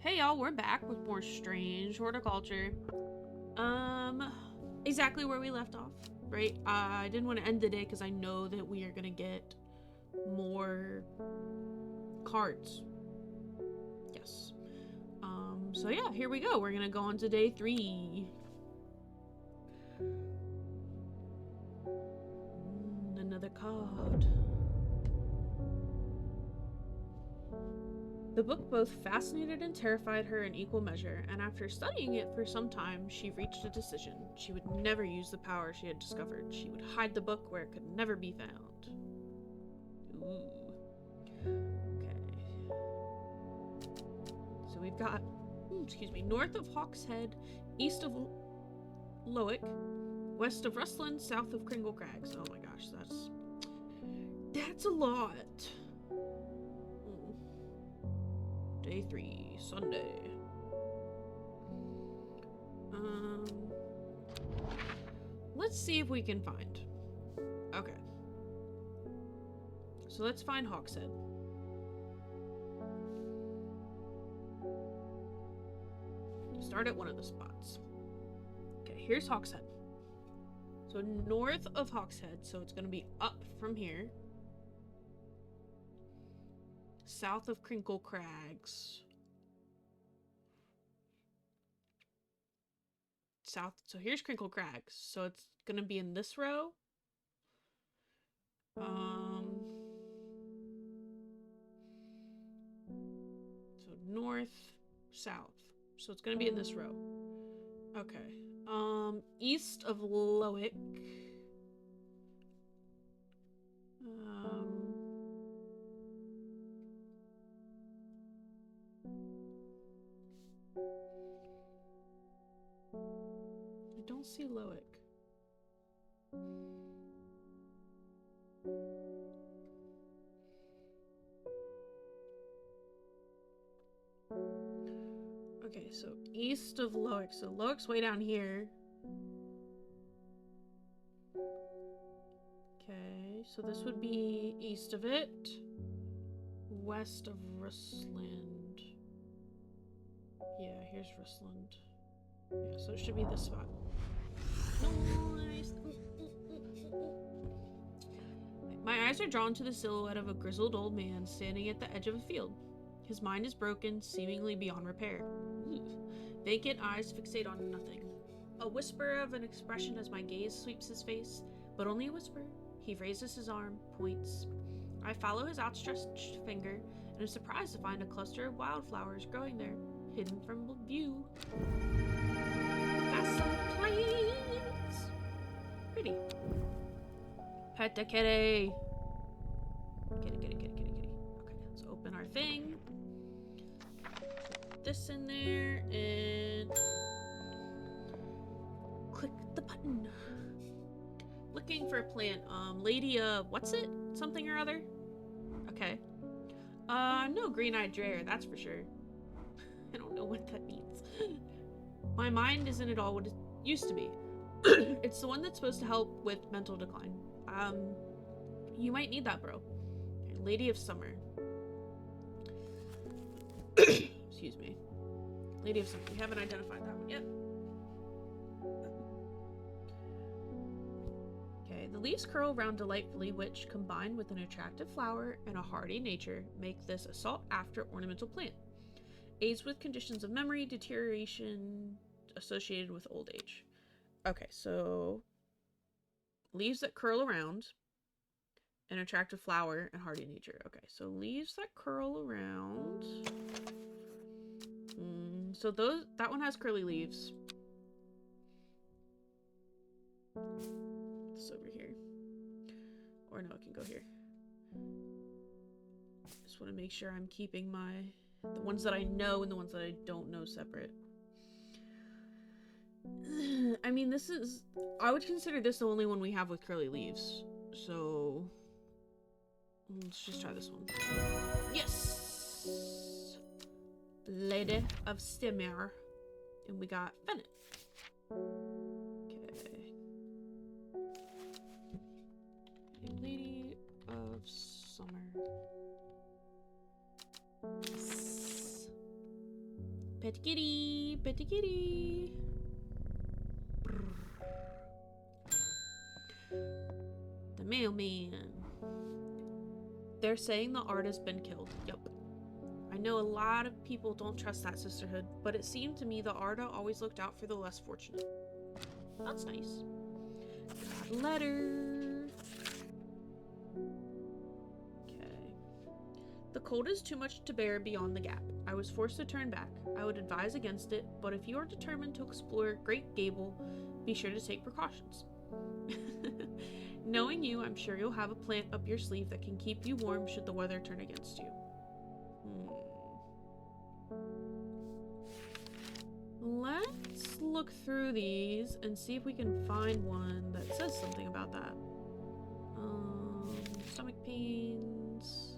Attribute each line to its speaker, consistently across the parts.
Speaker 1: Hey y'all, we're back with more strange horticulture. Exactly where we left off, right? I didn't want to end the day because I know that we are gonna get more cards. Yes. So yeah, here we go. We're gonna go on to day 3. Another card. The book both fascinated and terrified her in equal measure, and after studying it for some time, she reached a decision. She would never use the power she had discovered. She would hide the book where it could never be found. Ooh. Okay. So we've got, north of Hawkshead, east of Lowick, west of Rustland, south of Kringle Crags. Oh my gosh, that's a lot. Day 3, Sunday. Let's see if we can find. Okay. So let's find Hawkshead. Start at one of the spots. Okay, here's Hawkshead. So north of Hawkshead, so it's going to be up from here. South of Crinkle Crags. South, so here's Crinkle Crags. So it's gonna be in this row. So north, south. So it's gonna be in this row. Okay. East of Lowick. I don't see Lowick. Okay, so east of Lowick. So Lowick's way down here. Okay, so this would be east of it. West of Rustland. Yeah, here's Rustland. Yeah, so it should be this spot. Nice. My eyes are drawn to the silhouette of a grizzled old man standing at the edge of a field. His mind is broken, seemingly beyond repair. Vacant eyes fixate on nothing. A whisper of an expression as my gaze sweeps his face, but only a whisper. He raises his arm, points. I follow his outstretched finger, and am surprised to find a cluster of wildflowers growing there, hidden from view. Got some plants. Pretty. Pet the kitty. Kitty. Okay, let's open our thing. Put this in there and click the button. Looking for a plant. Lady, what's it? Something or other? Okay. No green-eyed dreyer, that's for sure. I don't know what that means. My mind isn't at all what it used to be. It's the one that's supposed to help with mental decline. You might need that, bro. Okay, Lady of Summer. Excuse me. Lady of Summer. We haven't identified that one yet. Okay, the leaves curl round delightfully, which, combined with an attractive flower and a hardy nature, make this a sought-after ornamental plant. Aids with conditions of memory deterioration associated with old age. Okay, so leaves that curl around, an attractive flower, and hardy nature. Okay, so leaves that curl around. So that one has curly leaves. It's over here. Or no, it can go here. Just want to make sure I'm keeping the ones that I know and the ones that I don't know separate. I mean, I would consider this the only one we have with curly leaves. So let's just try this one. Yes! Lady of Stimmer. And we got Fennec. Okay. Lady of Summer. Petty kitty, petty kitty. The mailman. They're saying the art has been killed. Yup. I know a lot of people don't trust that sisterhood, but it seemed to me the Arda always looked out for the less fortunate. That's nice. Got a letter. Okay. The cold is too much to bear beyond the gap. I was forced to turn back. I would advise against it, but if you are determined to explore Great Gable, be sure to take precautions. Knowing you, I'm sure you'll have a plant up your sleeve that can keep you warm should the weather turn against you. Let's look through these and see if we can find one that says something about that. Stomach pains.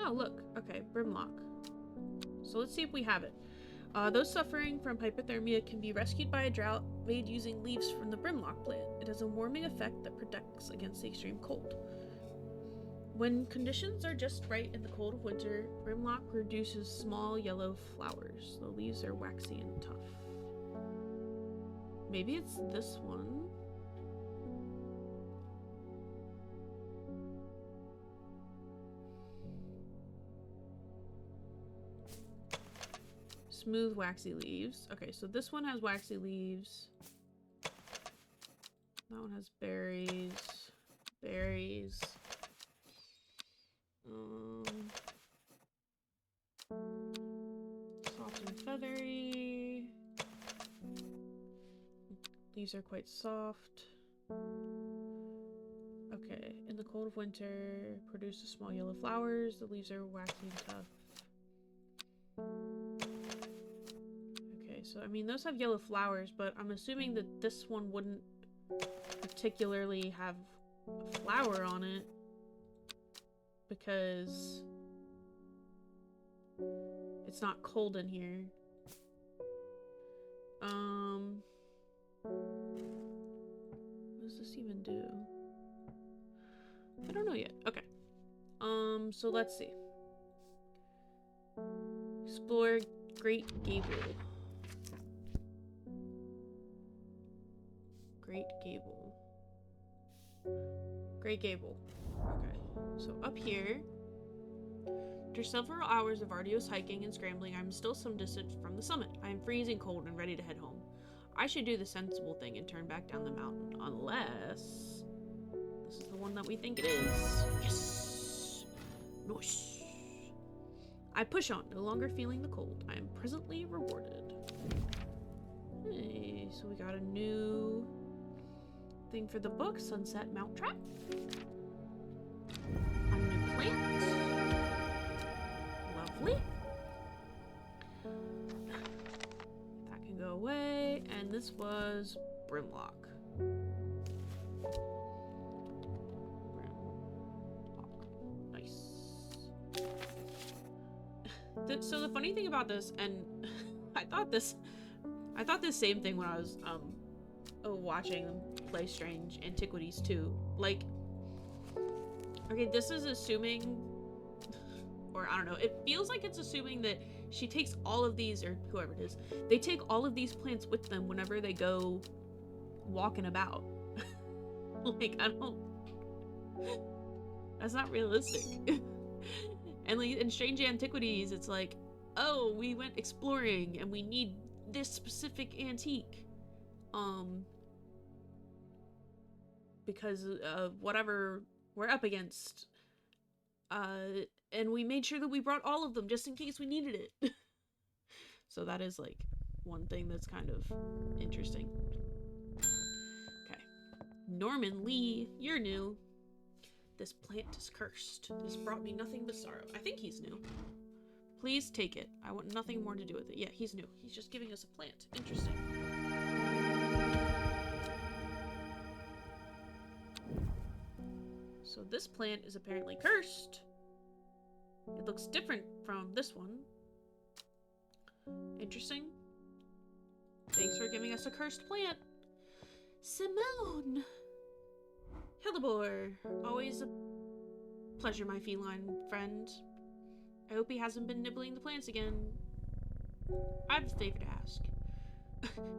Speaker 1: Oh, look. Okay, brimlock. So let's see if we have it. Those suffering from hypothermia can be rescued by a drought made using leaves from the brimlock plant. It has a warming effect that protects against the extreme cold. When conditions are just right in the cold of winter, brimlock produces small yellow flowers. The leaves are waxy and tough. Maybe it's this one. Smooth, waxy leaves. Okay, so this one has waxy leaves. That one has berries. Berries. Soft and feathery. Leaves are quite soft. Okay, in the cold of winter, produces small yellow flowers. The leaves are waxy and tough. Okay, so I mean, those have yellow flowers, but I'm assuming that this one wouldn't particularly have a flower on it because it's not cold in here. What does this even do? I don't know yet. Okay. So let's see. Explore Great Gable. Great Gable. Great Gable. Okay. So up here, after several hours of arduous hiking and scrambling, I'm still some distance from the summit. I am freezing cold and ready to head home. I should do the sensible thing and turn back down the mountain, unless this is the one that we think it is. Yes! Nice! I push on, no longer feeling the cold. I am presently rewarded. Hey, so we got a new thing for the book, Sunset Mounttrap. A new plant. Lovely. That can go away. And this was Brimlock. Nice. So the funny thing about this, and I thought this same thing when I was watching Play Strange Antiquities too. Like, okay, this is assuming, or I don't know, it feels like it's assuming that she takes all of these, or whoever it is, they take all of these plants with them whenever they go walking about. Like, I don't, that's not realistic. And like in Strange Antiquities, it's like, oh, we went exploring and we need this specific antique. Because of whatever we're up against. And we made sure that we brought all of them just in case we needed it. So that is like one thing that's kind of interesting. Okay. Norman Lee, you're new. This plant is cursed. This brought me nothing but sorrow. I think he's new. Please take it. I want nothing more to do with it. Yeah, he's new. He's just giving us a plant. Interesting. So this plant is apparently cursed. It looks different from this one. Interesting. Thanks for giving us a cursed plant. Simone! Hellebore. Always a pleasure, my feline friend. I hope he hasn't been nibbling the plants again. I have a favor to ask.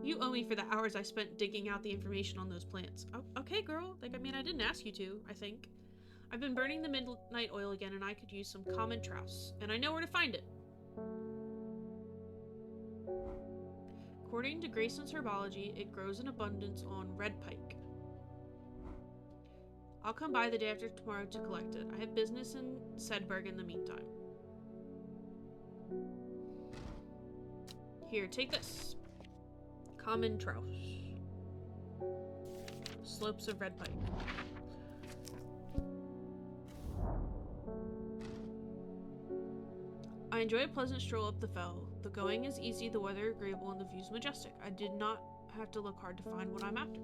Speaker 1: You owe me for the hours I spent digging out the information on those plants. Oh, okay, girl. Like, I mean, I didn't ask you to, I think. I've been burning the midnight oil again, and I could use some common trowse. And I know where to find it. According to Grayson's herbology, it grows in abundance on red pike. I'll come by the day after tomorrow to collect it. I have business in Sedberg in the meantime. Here, take this. Common trowse. Slopes of red pike. I enjoy a pleasant stroll up the fell. The going is easy, the weather agreeable, and the views majestic. I did not have to look hard to find what I'm after.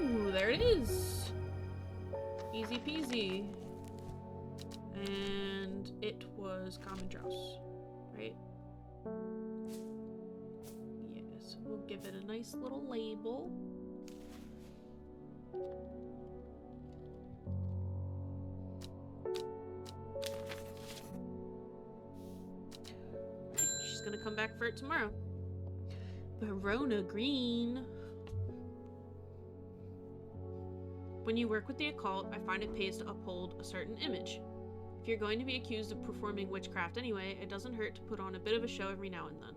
Speaker 1: Ooh, there it is. Easy peasy. And it was common trowse, right? Yes, we'll give it a nice little label. She's gonna come back for it tomorrow. Verona green. When you work with the occult, I find it pays to uphold a certain image. If you're going to be accused of performing witchcraft anyway, it doesn't hurt to put on a bit of a show every now and then.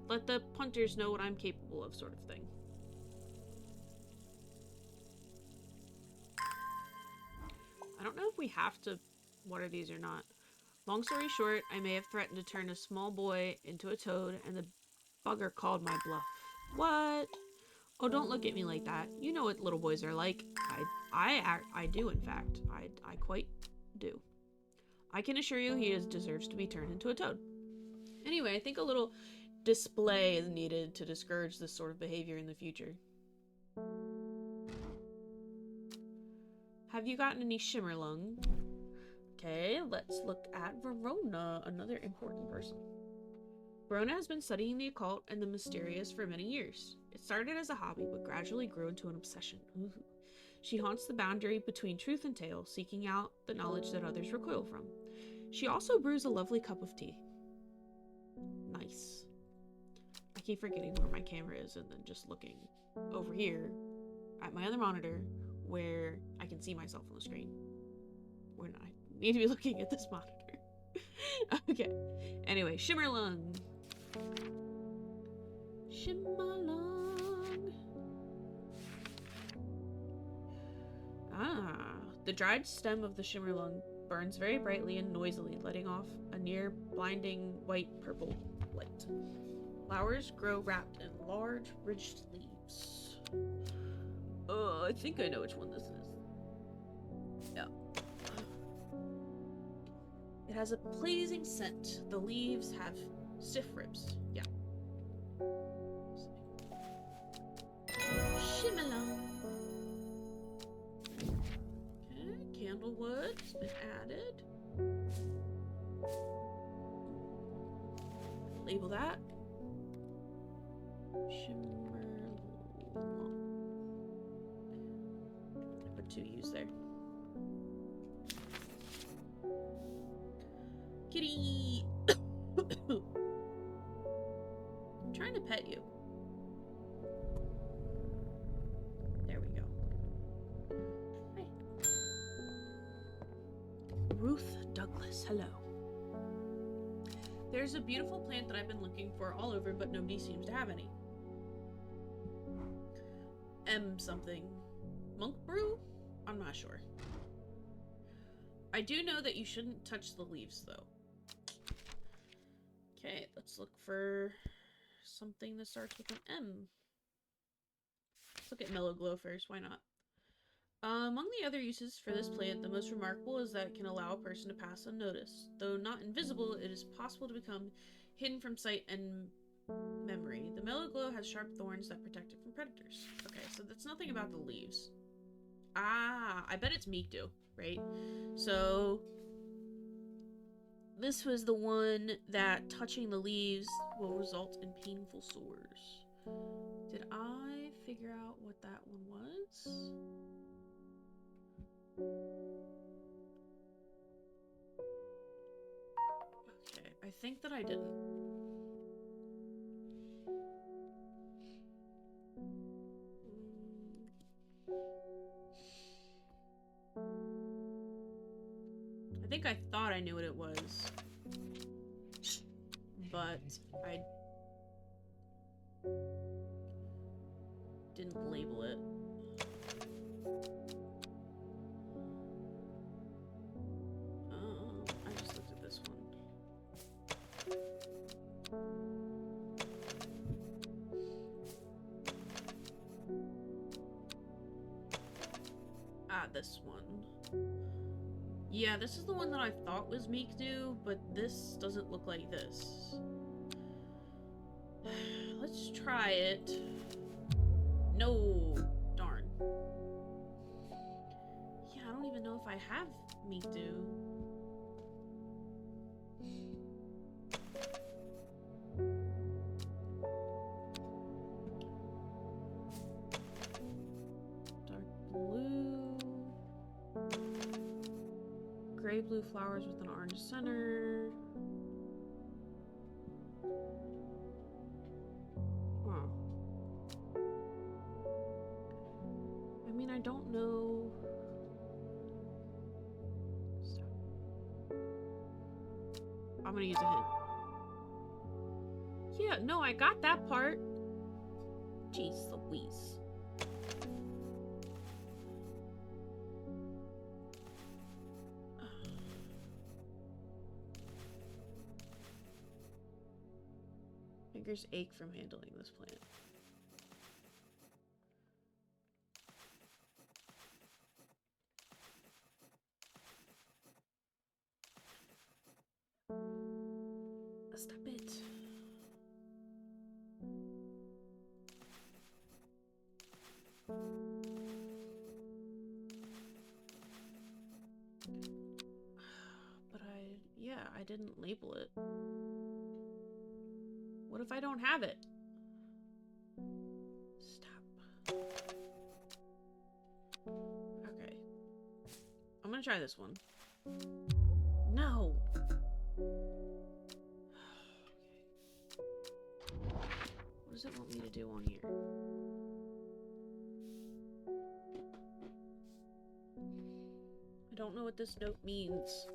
Speaker 1: Let the punters know what I'm capable of, sort of thing. I don't know if we have to water these or not. Long story short, I may have threatened to turn a small boy into a toad, and the bugger called my bluff. What? Oh, don't look at me like that. You know what little boys are like. I do, in fact. I quite do. I can assure you he deserves to be turned into a toad. Anyway, I think a little display is needed to discourage this sort of behavior in the future. Have you gotten any shimmerlung? Okay, let's look at Verona, another important person. Verona has been studying the occult and the mysterious for many years. It started as a hobby, but gradually grew into an obsession. Ooh. She haunts the boundary between truth and tale, seeking out the knowledge that others recoil from. She also brews a lovely cup of tea. Nice. I keep forgetting where my camera is and then just looking over here at my other monitor where I can see myself on the screen. When I need to be looking at this monitor. Okay. Anyway, shimmerlung. Shimmerlung. Ah, the dried stem of the shimmerlung burns very brightly and noisily, letting off a near blinding white-purple light. Flowers grow wrapped in large, ridged leaves. I think I know which one this is. Yeah. It has a pleasing scent. The leaves have stiff ribs. Yeah. Shimmerlung. Okay, candlewood's been added. Label that. Shimmerlung. I put 2 U's there. Kitty! I'm trying to pet you. There we go. Hi. Ruth Douglas, hello. There's a beautiful plant that I've been looking for all over, but nobody seems to have any. M something. Monk brew? I'm not sure. I do know that you shouldn't touch the leaves, though. Okay, let's look for something that starts with an M. Let's look at Mellow Glow first, why not? Among the other uses for this plant, the most remarkable is that it can allow a person to pass unnoticed. Though not invisible, it is possible to become hidden from sight and memory. The Mellow Glow has sharp thorns that protect it from predators. Okay, so that's nothing about the leaves. Ah, I bet it's Mikdo, right? So this was the one that touching the leaves will result in painful sores. Did I figure out what that one was? I think that I didn't. I think I thought I knew what it was, but I didn't label it. I just looked at this one. Ah, this one. Yeah, this is the one that I thought was Meekdu, but this doesn't look like this. Let's try it. No. Darn. Yeah, I don't even know if I have Meekdu. Dark blue. Gray blue flowers with an orange center. Huh. I mean, I don't know. Stop. I'm gonna use a hint. Yeah, no, I got that part. Jeez Louise. Fingers ache from handling this plant. Stop it. But I didn't label it. What if I don't have it? Stop. Okay. I'm gonna try this one. No! What does it want me to do on here? I don't know what this note means.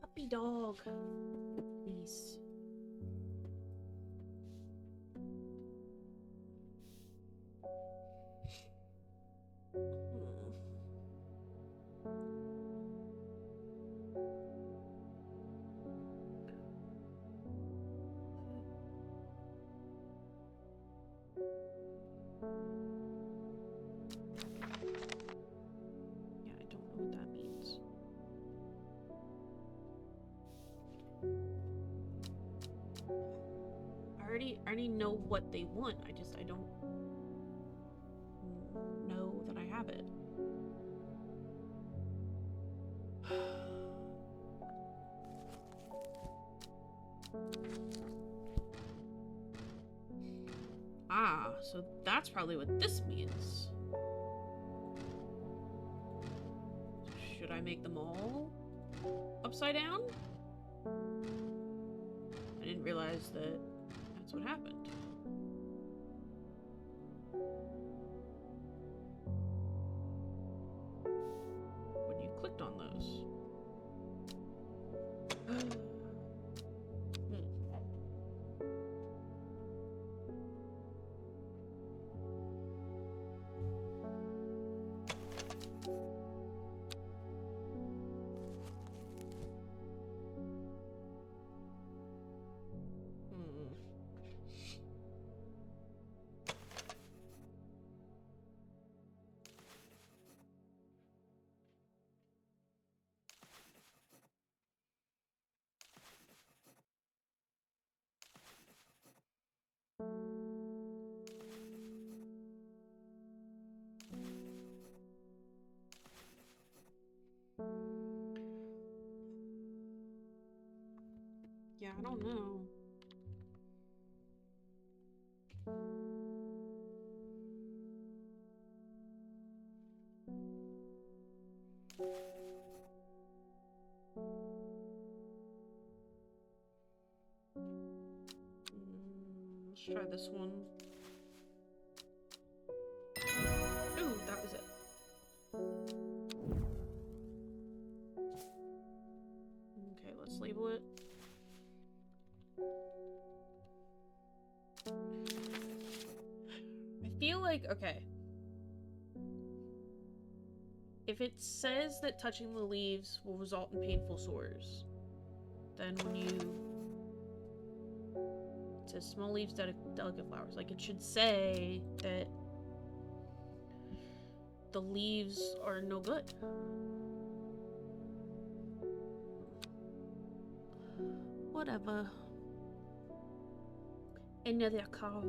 Speaker 1: Puppy dog. Please. Yeah, I don't know what that means. I already know what they want. I don't know that I have it. Ah, so that's probably what this means. Should I make them all upside down? I didn't realize that that's what happened. When you clicked on those. Yeah, I don't know. try this one. Ooh, that was it. Okay, let's label it. I feel like, okay. If it says that touching the leaves will result in painful sores, then when you... It says small leaves, delicate flowers. Like, it should say that the leaves are no good. Whatever. Another card.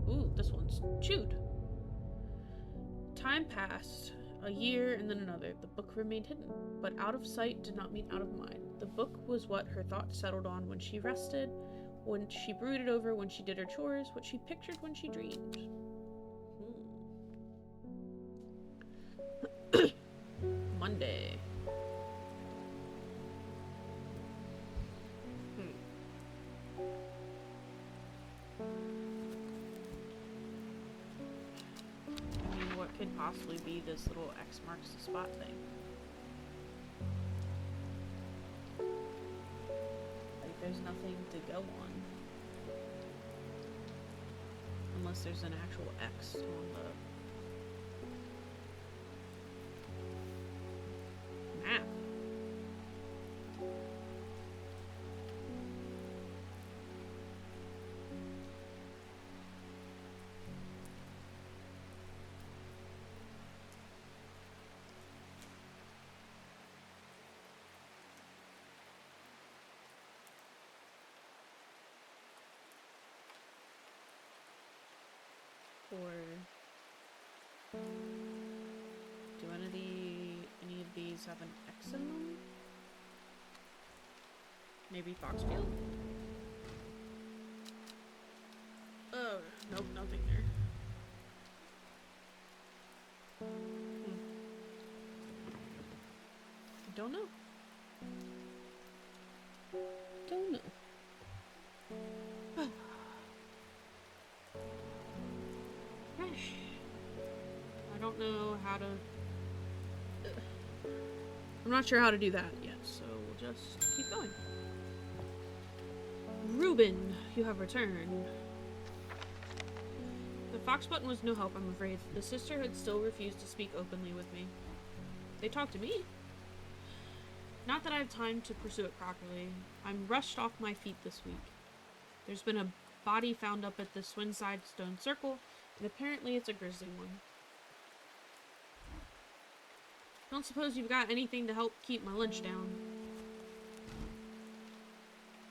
Speaker 1: Ooh, this one's chewed. Time passed. A year and then another. The book remained hidden, but out of sight did not mean out of mind. The book was what her thoughts settled on when she rested, when she brooded over when she did her chores, what she pictured when she dreamed. Monday. I mean, what could possibly be this little X marks the spot thing? Like, there's nothing to go on. Unless there's an actual X on the map. Or do any of these have an X in them? Maybe Foxfield? Oh, nope, nothing there. Don't know. Don't know. I don't know how to... I'm not sure how to do that yet, so we'll just keep going. Reuben, you have returned. The fox button was no help, I'm afraid. The sisterhood still refused to speak openly with me. They talked to me. Not that I have time to pursue it properly. I'm rushed off my feet this week. There's been a body found up at the Swinside Stone Circle, and apparently it's a grisly one. Don't suppose you've got anything to help keep my lunch down.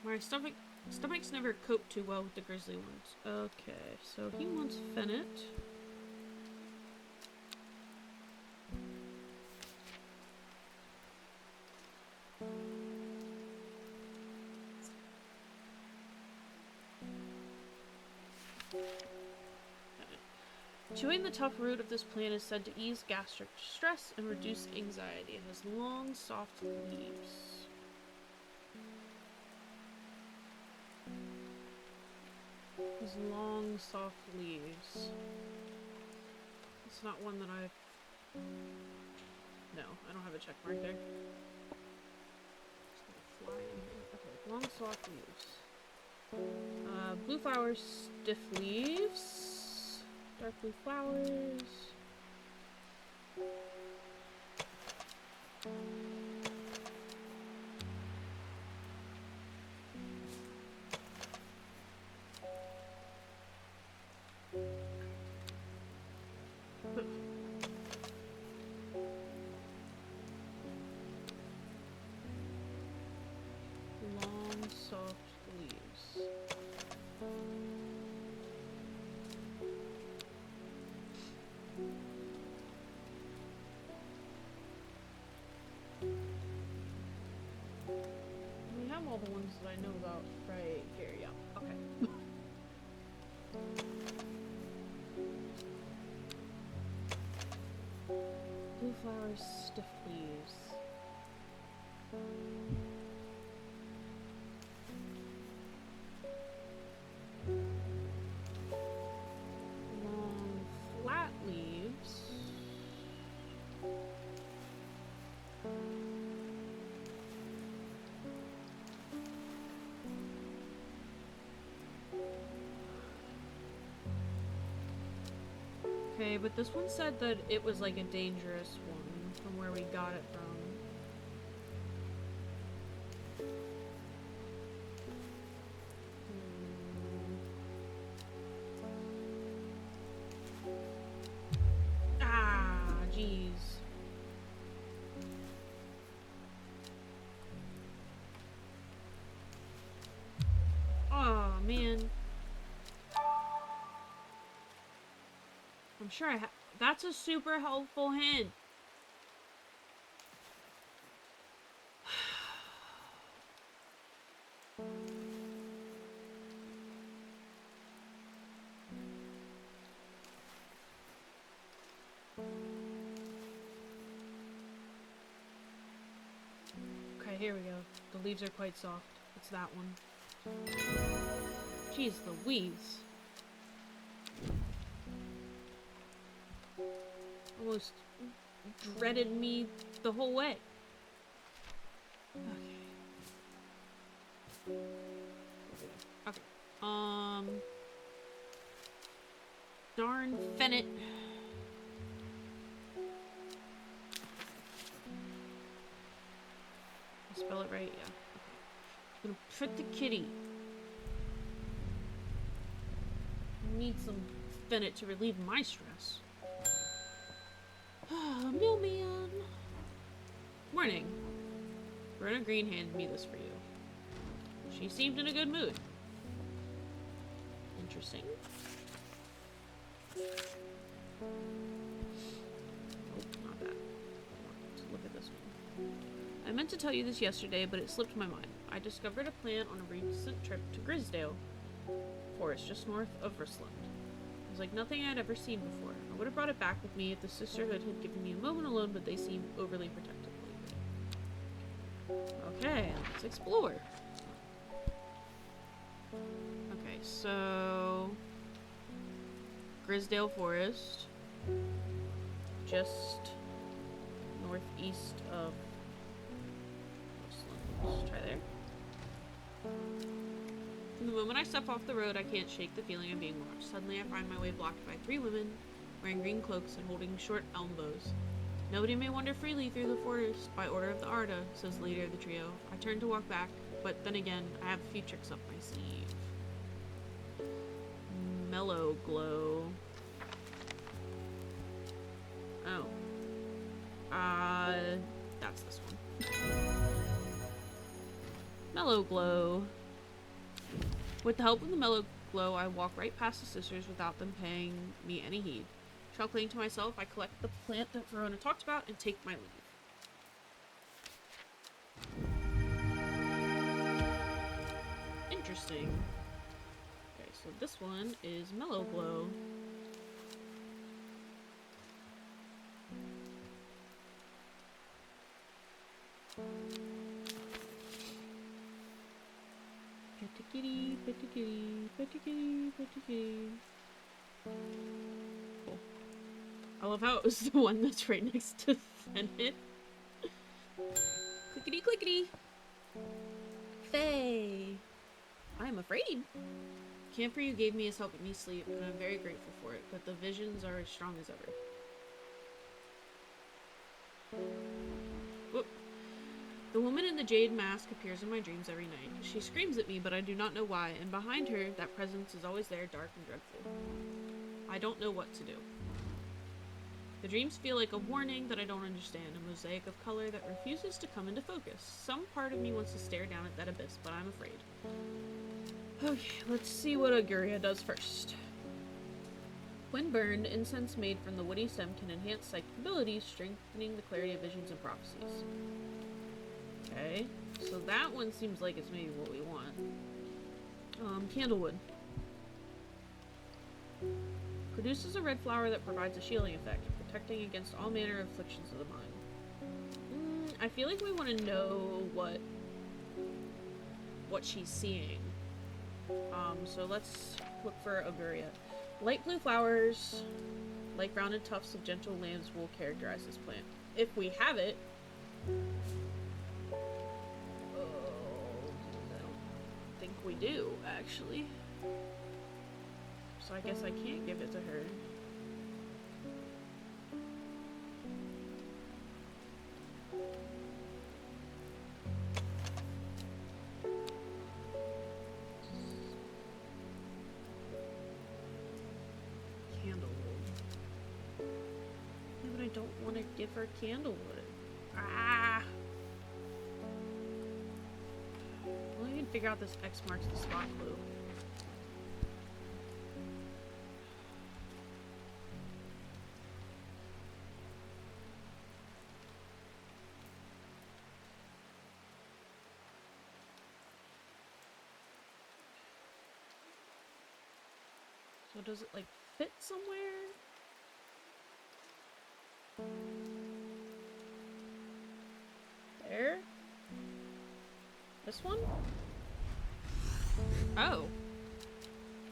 Speaker 1: My stomach's never coped too well with the grisly ones. Okay, so he wants Fennec. Chewing the tough root of this plant is said to ease gastric stress and reduce anxiety. It has long, soft leaves. These long, soft leaves. It's not one that I've... No, I don't have a check mark there. Just gonna fly in here. Okay, long, soft leaves. Blue flowers, stiff leaves. Dark blue flowers. Long, soft leaves. We have all the ones that I know about right here, yeah. Okay. Blue flowers, stiff leaves. Okay, but this one said that it was like a dangerous one from where we got it from. Ah, jeez. Oh, man. I'm sure I have. That's a super helpful hint. Okay, here we go. The leaves are quite soft. It's that one. Jeez Louise. Almost dreaded me the whole way. Okay. Okay. Darn Fennit. Spell it right? Yeah. Okay. I'm gonna put the kitty. I need some Fennit to relieve my stress. Mailman. Morning. Verna Green handed me this for you. She seemed in a good mood. Interesting. Nope, not that. Let's look at this one. I meant to tell you this yesterday, but it slipped my mind. I discovered a plant on a recent trip to Grisdale Forest, just north of Rusland. It was like nothing I'd ever seen before. I would have brought it back with me if the sisterhood had given me a moment alone, but they seem overly protective lately. Okay, let's explore. Okay, so Grisdale Forest, just northeast of Rusland. Let's try there. From the moment I step off the road, I can't shake the feeling of being watched. Suddenly, I find my way blocked by 3 women wearing green cloaks and holding short elm bows. Nobody may wander freely through the forest by order of the Arda, says the leader of the trio. I turn to walk back, but then again, I have a few tricks up my sleeve. Mellow Glow. Oh. That's this one. Mellow Glow. With the help of the Mellow Glow, I walk right past the sisters without them paying me any heed. Chuckling to myself, I collect the plant that Verona talked about and take my leave. Interesting. Okay, so this one is Mellow Glow. Petty kitty, petty kitty, petty kitty, petty kitty. Cool. I love how it was the one that's right next to Fennit. Clickety clickety. Faye. I am afraid. Camphor you gave me is helping me sleep, and I'm very grateful for it, but the visions are as strong as ever. Whoop. The woman in the jade mask appears in my dreams every night. She screams at me, but I do not know why, and behind her, that presence is always there, dark and dreadful. I don't know what to do. The dreams feel like a warning that I don't understand, a mosaic of color that refuses to come into focus. Some part of me wants to stare down at that abyss, but I'm afraid. Okay, let's see what Auguria does first. When burned, incense made from the woody stem can enhance psychic abilities, strengthening the clarity of visions and prophecies. Okay, so that one seems like it's maybe what we want. Candlewood. Produces a red flower that provides a shielding effect, protecting against all manner of afflictions of the mind. I feel like we want to know what she's seeing. So let's look for Auguria. Light blue flowers, like rounded tufts of gentle lamb's wool, characterize this plant. If we have it, I don't think we do, actually. So I guess I can't give it to her. for candlewood. Ah! Well, I can figure out this X marks the spot clue. So does it like fit somewhere? There? This one? Oh.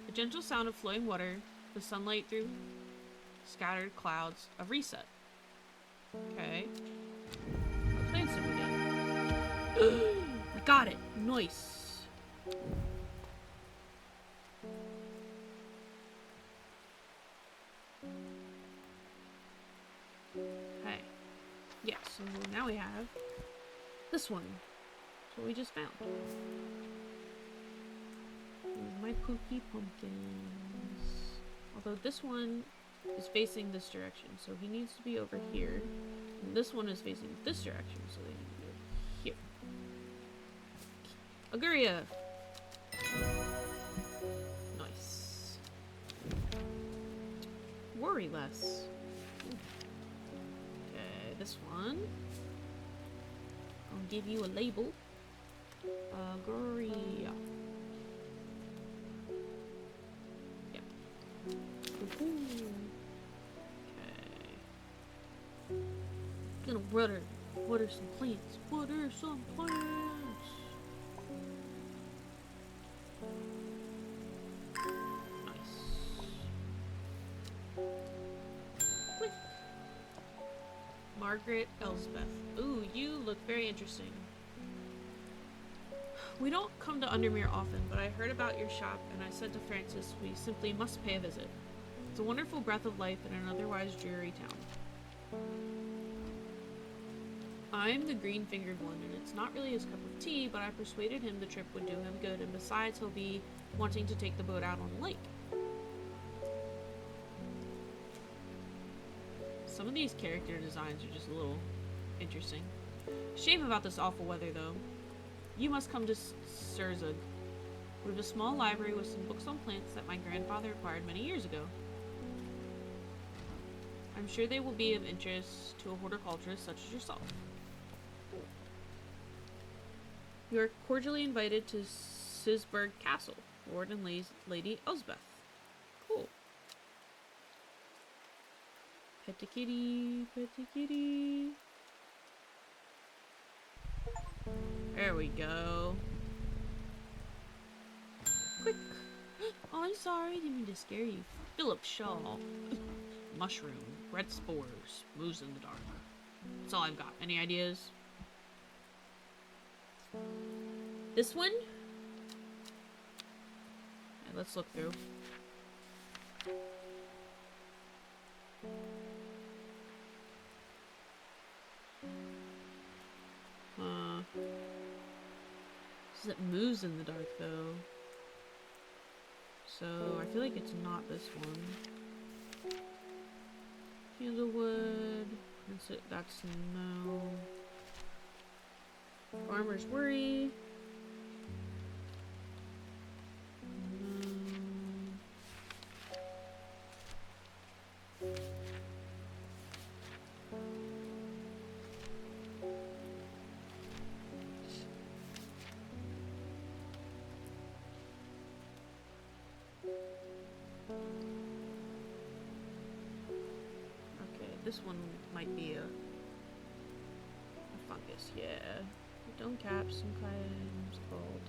Speaker 1: A gentle sound of flowing water, the sunlight through scattered clouds, a reset. Okay. What plants did we get? I got it! Nice! Hey. Yeah, so now we have this one. That's what we just found. Ooh, my pooky pumpkins. Although this one is facing this direction, so he needs to be over here. And this one is facing this direction, so they need to be over here. Auguria! Nice. Worry less. Okay, this one. I'll give you a label. Auguria. Yep. Okay. Gonna water some plants. Water some plants. Nice. Click. Margaret Elsbeth. Ooh, you look very interesting. We don't come to Undermere often, but I heard about your shop and I said to Francis we simply must pay a visit. It's a wonderful breath of life in an otherwise dreary town. I'm the green-fingered one, and it's not really his cup of tea, but I persuaded him the trip would do him good, and besides, he'll be wanting to take the boat out on the lake. Some of these character designs are just a little interesting. Shame about this awful weather, though. You must come to Surzug. We have a small library with some books on plants that my grandfather acquired many years ago. I'm sure they will be of interest to a horticulturist such as yourself. You are cordially invited to Sisburg Castle, Lord and Lady Elsbeth. Cool. Petty kitty, petty kitty. There we go. Quick. Oh, I'm sorry. Didn't mean to scare you. Philip Shaw. Mushroom. Red spores. Moves in the dark. That's all I've got. Any ideas? This one? Yeah, let's look through. Says it moves in the dark though. So I feel like it's not this one. Candlewood. That's no. Farmer's Worry. No. Okay, this one might be a fungus, yeah. Don't cap sometimes called.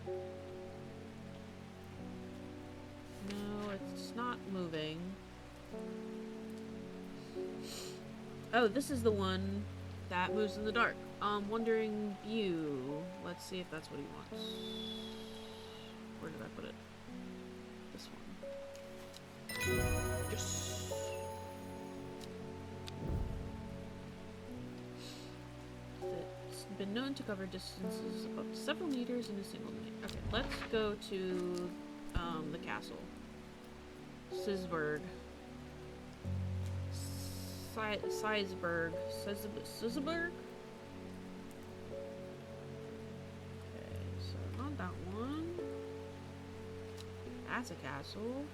Speaker 1: No, it's not moving. Oh, this is the one that moves in the dark. Wandering View. Let's see if that's what he wants. Where did I put it? This one. Yes. It's been known to cover distances of up to several meters in a single night. Okay, let's go to the castle. Sisburg. Sizeberg. Sizeberg? Okay, so not that one. That's a castle.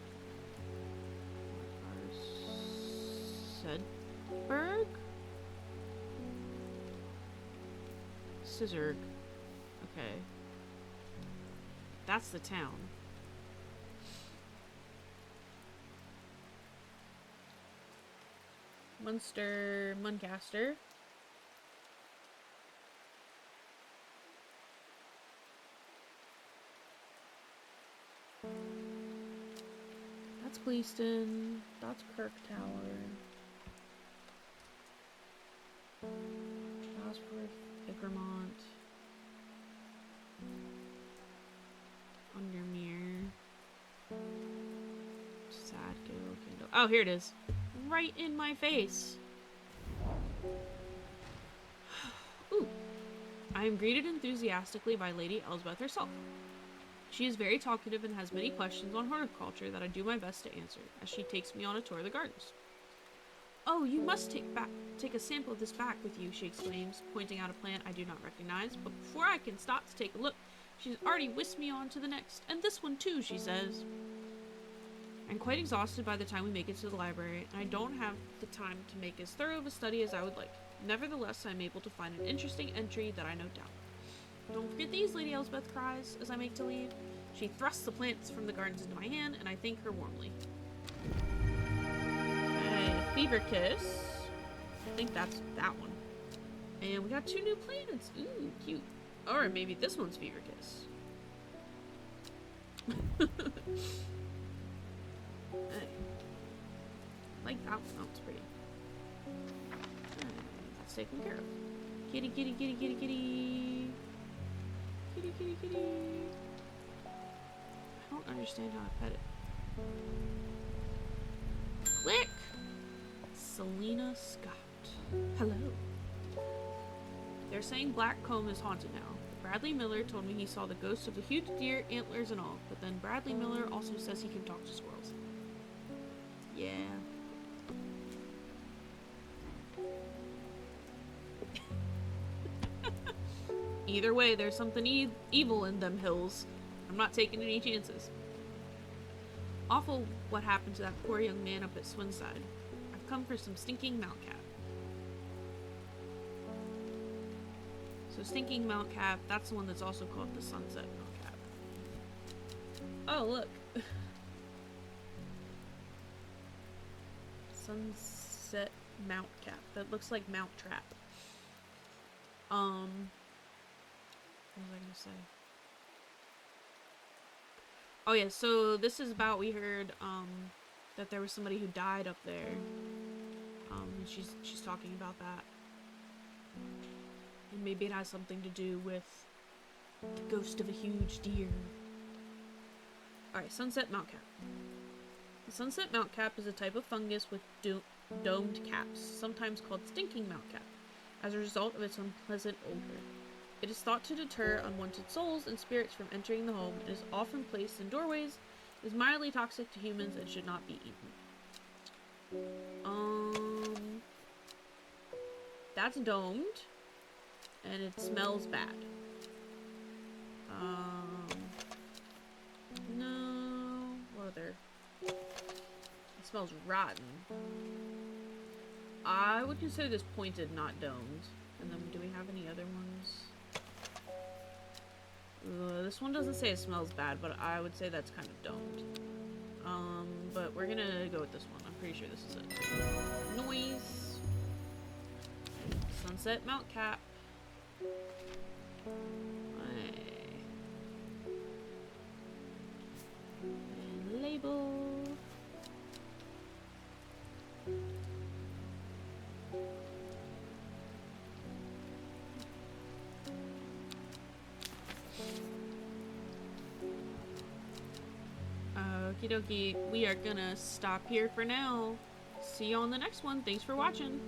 Speaker 1: Sedberg? Scissorg. Okay. That's the town. Muncaster. That's Cleaston. That's Kirk Tower. Gosforth, Ickermont. Undermere. Sadgill, Kendall. Oh, here it is. Right in my face. Ooh. I am greeted enthusiastically by Lady Elsbeth herself. She is very talkative and has many questions on horticulture that I do my best to answer, as she takes me on a tour of the gardens. Oh, you must take a sample of this back with you, she exclaims, pointing out a plant I do not recognize, but before I can stop to take a look, she's already whisked me on to the next. And this one too, she says. I'm quite exhausted by the time we make it to the library, and I don't have the time to make as thorough of a study as I would like. Nevertheless, I'm able to find an interesting entry that I note down. Don't forget these, Lady Elsbeth cries as I make to leave. She thrusts the plants from the gardens into my hand, and I thank her warmly. Okay, Fever Kiss. I think that's that one. And we got 2 new plants. Ooh, cute. Or maybe this one's Fever Kiss. Hey. Like that one. Oh, it's pretty. That's taken care of. Kitty, kitty, kitty, kitty, kitty. Kitty, kitty, kitty. I don't understand how to pet it. Click! Selena Scott. Hello. They're saying Black Comb is haunted now. Bradley Miller told me he saw the ghost of the huge deer, antlers and all, but then Bradley Miller also says he can talk to squirrels. Yeah. Either way, there's something evil in them hills. I'm not taking any chances. Awful what happened to that poor young man up at Swinside. I've come for some stinking mountcap. So stinking mountcap, that's the one that's also called the sunset mountcap. Oh, look. Sunset mountcap. That looks like Mounttrap. What was I gonna say? Oh yeah, so this is about, we heard, that there was somebody who died up there. And she's talking about that. And maybe it has something to do with the ghost of a huge deer. Alright, sunset mountcap. The sunset mountcap is a type of fungus with domed caps, sometimes called stinking mountcap, as a result of its unpleasant odor. It is thought to deter unwanted souls and spirits from entering the home and is often placed in doorways, is mildly toxic to humans and should not be eaten. That's domed, and it smells bad. No, what other? It smells rotten. I would consider this pointed, not domed. And then do we have any other ones? This one doesn't say it smells bad, but I would say that's kind of domed. But we're gonna go with this one. I'm pretty sure this is it. Noise. Sunset mountcap. And label. Okie dokie, we are gonna stop here for now. See you on the next one. Thanks for watching.